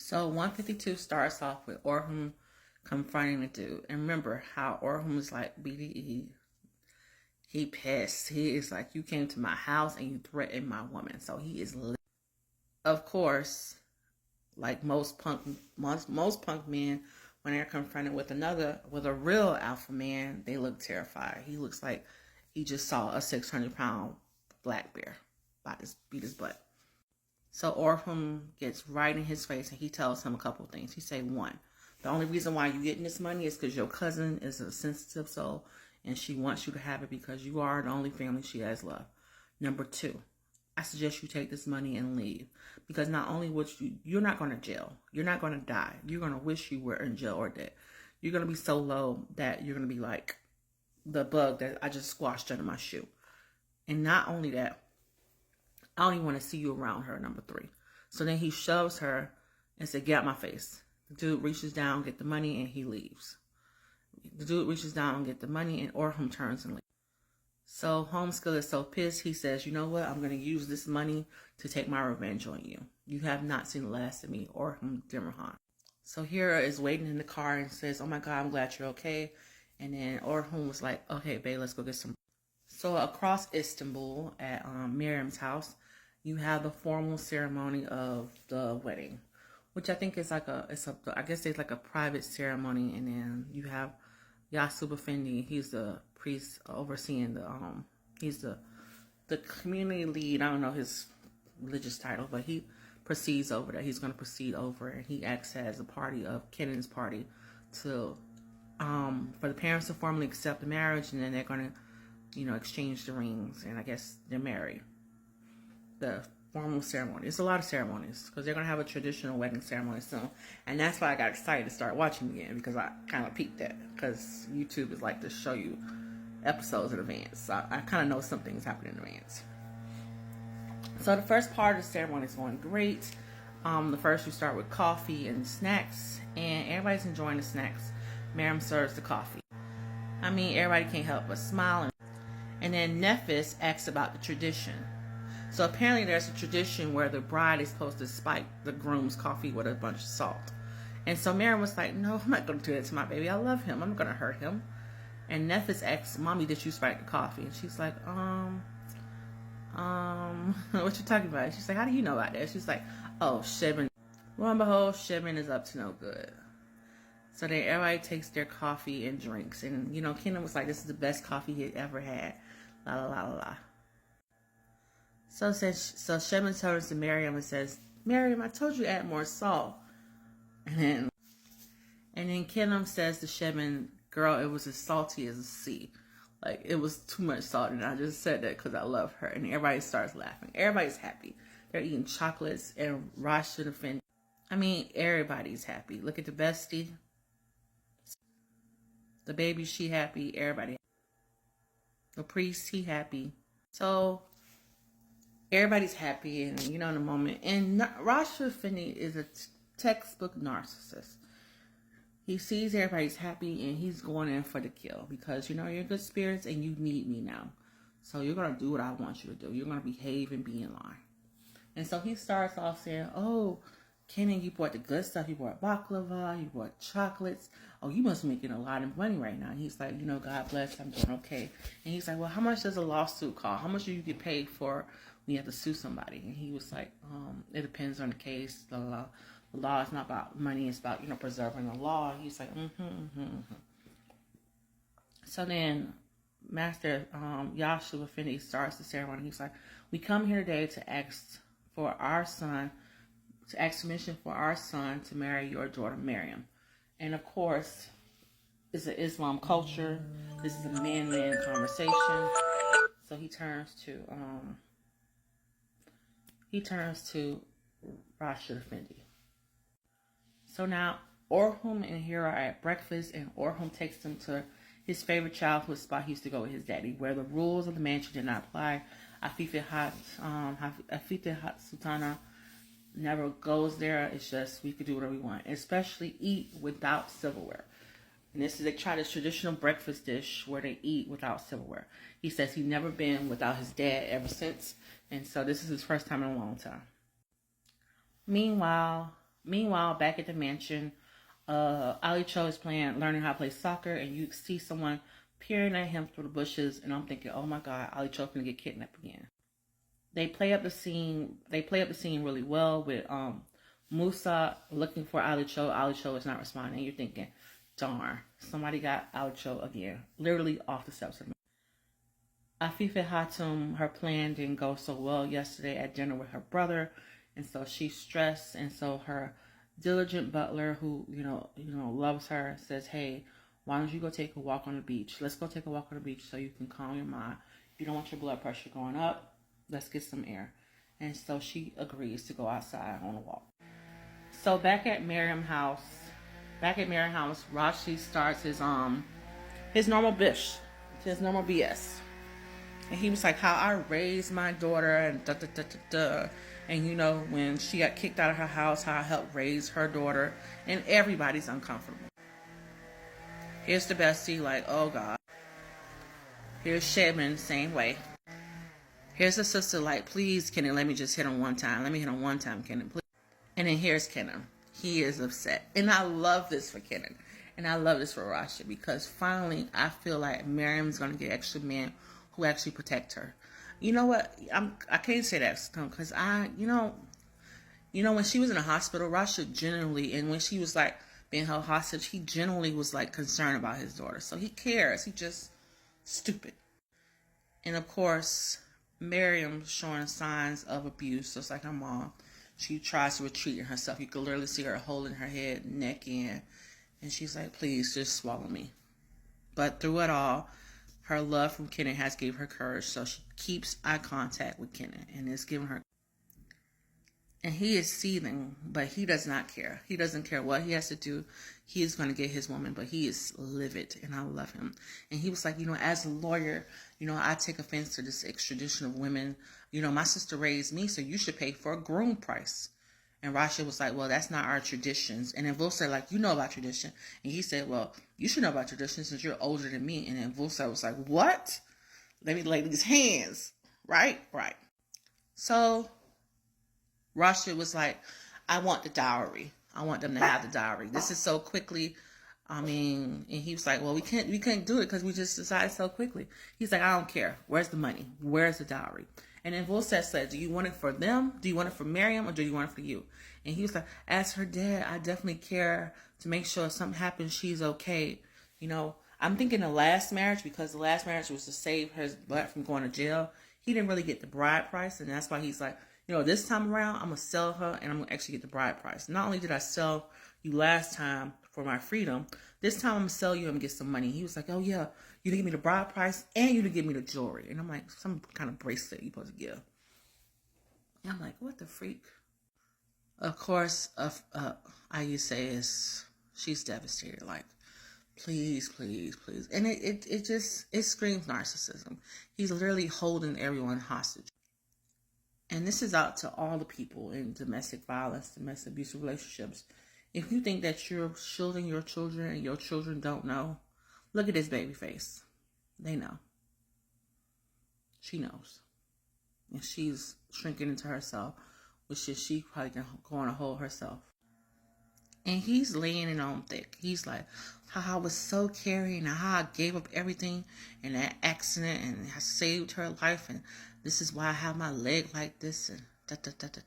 So 152 starts off with Orhum confronting the dude. And remember how Orhum is like, BDE. He pissed. He is like, you came to my house and you threatened my woman. So he is lit. Of course, like most punk men, when they're confronted with a real alpha man, they look terrified. He looks like he just saw a 600-pound black bear beat his butt. So Orhum gets right in his face and he tells him a couple of things. He say, one, the only reason why you're getting this money is because your cousin is a sensitive soul and she wants you to have it because you are the only family she has left. Number two, I suggest you take this money and leave because not only would you're not going to jail. You're not going to die. You're going to wish you were in jail or dead. You're going to be so low that you're going to be like the bug that I just squashed under my shoe. And not only that, I don't even want to see you around her, number three. So then he shoves her and said, get out my face. The dude reaches down, get the money, and he leaves. The dude reaches down and get the money, and Orhum turns and leaves. So Homeskill is so pissed, he says, you know what? I'm going to use this money to take my revenge on you. You have not seen the last of me, Orhum Demerhan. So Hera is waiting in the car and says, oh my God, I'm glad you're okay. And then Orhum was like, okay, babe, let's go get some. So across Istanbul at Miriam's house, you have the formal ceremony of the wedding, which I think is like I guess it's like a private ceremony. And then you have Yusuf Effendi. He's the priest overseeing he's the community lead. I don't know his religious title, but he proceeds over that. He's going to proceed over, and he acts as a party of Kenan's party to, for the parents to formally accept the marriage, and then they're going to, exchange the rings, and I guess they're married. The formal ceremony. It's a lot of ceremonies because they're going to have a traditional wedding ceremony soon. And that's why I got excited to start watching again, because I kind of peeked that, because YouTube is like to show you episodes in advance. So I kind of know some things happen in advance. So the first part of the ceremony is going great. The first you start with coffee and snacks, and everybody's enjoying the snacks. Miriam serves the coffee. I mean, everybody can't help but smile. And then Nephis asks about the tradition. So apparently there's a tradition where the bride is supposed to spike the groom's coffee with a bunch of salt. And so Miriam was like, no, I'm not going to do that to my baby. I love him. I'm not going to hurt him. And Nephis asks, Mommy, did you spike the coffee? And she's like, what you talking about? She's like, how do you know about that? She's like, oh, Shebin. Lo and behold, Shebin is up to no good. So then everybody takes their coffee and drinks. And, Kenan was like, this is the best coffee he had ever had. La, la, la, la, la. So Shebin turns to Miriam and says, Miriam, I told you to add more salt. And then Kenan says to Shebin, girl, it was as salty as a sea. Like, it was too much salt. And I just said that because I love her. And everybody starts laughing. Everybody's happy. They're eating chocolates and Rashid Effendi. I mean, everybody's happy. Look at the bestie. The baby, she happy. Everybody. The priest, he happy. So everybody's happy, and in a moment. And Rashid Effendi is a textbook narcissist. He sees everybody's happy, and he's going in for the kill because you're in good spirits and you need me now. So you're gonna do what I want you to do. You're gonna behave and be in line. And so he starts off saying, "Oh, Kenan, you bought the good stuff. You bought baklava. You bought chocolates. Oh, you must be making a lot of money right now." And he's like, God bless, I'm doing okay. And he's like, well, how much does a lawsuit cost? How much do you get paid for when you have to sue somebody? And he was like, it depends on the case. The law is not about money. It's about, preserving the law. He's like, So then Master Yusuf Effendi starts the ceremony. He's like, we come here today to ask permission for our son to marry your daughter Miriam. And of course, it's an Islam culture. This is a man-man conversation. So he turns to Rashid Effendi. So now Orhum and Hera are at breakfast, and Orhum takes them to his favorite childhood spot he used to go with his daddy, where the rules of the mansion did not apply. Afife Hat Sultana never goes there. It's just we could do whatever we want, especially eat without silverware. And they try this traditional breakfast dish where they eat without silverware. He says he's never been without his dad ever since, and so this is his first time in a long time. Meanwhile, Meanwhile, back at the mansion, Ali Cho is learning how to play soccer, and you see someone peering at him through the bushes, and I'm thinking, oh my God, Ali Cho's gonna get kidnapped again. They play up the scene. They play up the scene really well with Musa looking for Ali Cho. Ali Cho is not responding. You're thinking, darn, somebody got Ali Cho again, literally off the steps of me. Afifa Hatum, her plan didn't go so well yesterday at dinner with her brother, and so she's stressed. And so her diligent butler, who loves her, says, "Hey, why don't you go take a walk on the beach? Let's go take a walk on the beach so you can calm your mind. You don't want your blood pressure going up. Let's get some air." And so she agrees to go outside on a walk. So back at Miriam's house, Rashi starts his normal BS. And he was like, how I raised my daughter and da da da da da. And when she got kicked out of her house, how I helped raise her daughter. And everybody's uncomfortable. Here's the bestie, like, oh God. Here's Shedman, same way. Here's the sister, like, please, Kenan, let me just hit him one time. Let me hit him one time, Kenan, please. And then here's Kenan. He is upset. And I love this for Kenan. And I love this for Rasha, because finally I feel like Miriam's going to get extra men who actually protect her. You know what? I can't say that because when she was in the hospital, Rasha genuinely, and when she was like being held hostage, he genuinely was like concerned about his daughter. So he cares. He just stupid. And of course, Miriam's showing signs of abuse, just like her mom. She tries to retreat in herself. You can literally see her holding her head, neck in, and she's like, please just swallow me. But through it all, her love from Kenan has given her courage, so she keeps eye contact with Kenan, and it's giving her. And he is seething, but he does not care. He doesn't care what he has to do. He is going to get his woman, but he is livid, and I love him. And he was like, as a lawyer, I take offense to this extradition of women. My sister raised me, so you should pay for a groom price. And Rasha was like, well, that's not our traditions. And then Vul said, like, you know about tradition. And he said, well, you should know about tradition since you're older than me. And then Vul was like, what? Let me lay these hands. Right. So Rasha was like, I want the dowry. I want them to have the dowry. This is so quickly. And he was like, well, we can't do it because we just decided so quickly. He's like, I don't care. Where's the money? Where's the dowry? And then Volstead said, do you want it for them? Do you want it for Miriam, or do you want it for you? And he was like, as her dad, I definitely care to make sure if something happens, she's okay. I'm thinking the last marriage, because the last marriage was to save her blood from going to jail. He didn't really get the bride price, and that's why he's like, this time around, I'm going to sell her, and I'm going to actually get the bride price. Not only did I sell you last time for my freedom, this time I'm going to sell you and get some money. He was like, oh, yeah, you didn't give me the bride price, and you didn't give me the jewelry. And I'm like, some kind of bracelet you're supposed to give. And I'm like, what the freak? Of course, Ayuse she's devastated. Like, please. And it screams narcissism. He's literally holding everyone hostage. And this is out to all the people in domestic violence, domestic abusive relationships. If you think that you're shielding your children and your children don't know, look at his baby face. They know. She knows. And she's shrinking into herself, which is she probably going to hold herself. And he's laying it on thick. He's like, how I was so caring, and how I gave up everything in that accident, and I saved her life, and this is why I have my leg like this, and da da da da.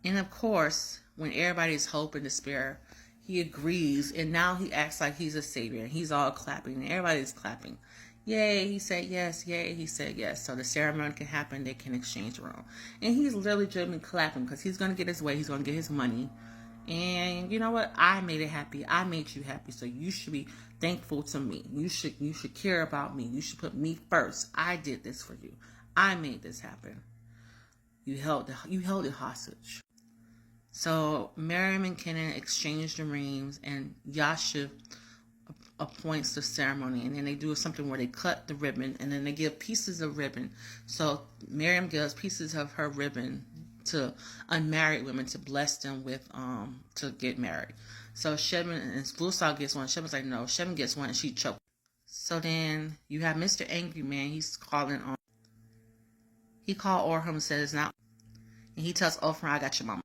And of course, when everybody's hope and despair, he agrees, and now he acts like he's a savior, and he's all clapping, and everybody's clapping. Yay, he said yes. Yay, he said yes. So the ceremony can happen. They can exchange the room. And he's literally driven clapping because he's going to get his way. He's going to get his money. And you know what? I made it happy. I made you happy. So you should be thankful to me. You should care about me. You should put me first. I did this for you. I made this happen. You held it hostage. So Miriam and Kenan exchanged the rings, and Yasha appoints the ceremony, and then they do something where they cut the ribbon, and then they give pieces of ribbon. So Miriam gives pieces of her ribbon to unmarried women to bless them with to get married. So Shedman and Vusa gets one. Shedman's like, no. Shedman gets one, and she choked. So then you have Mr. Angry Man. He's calling on. He called Orham and said it's not. And he tells Orphan, I got your mama.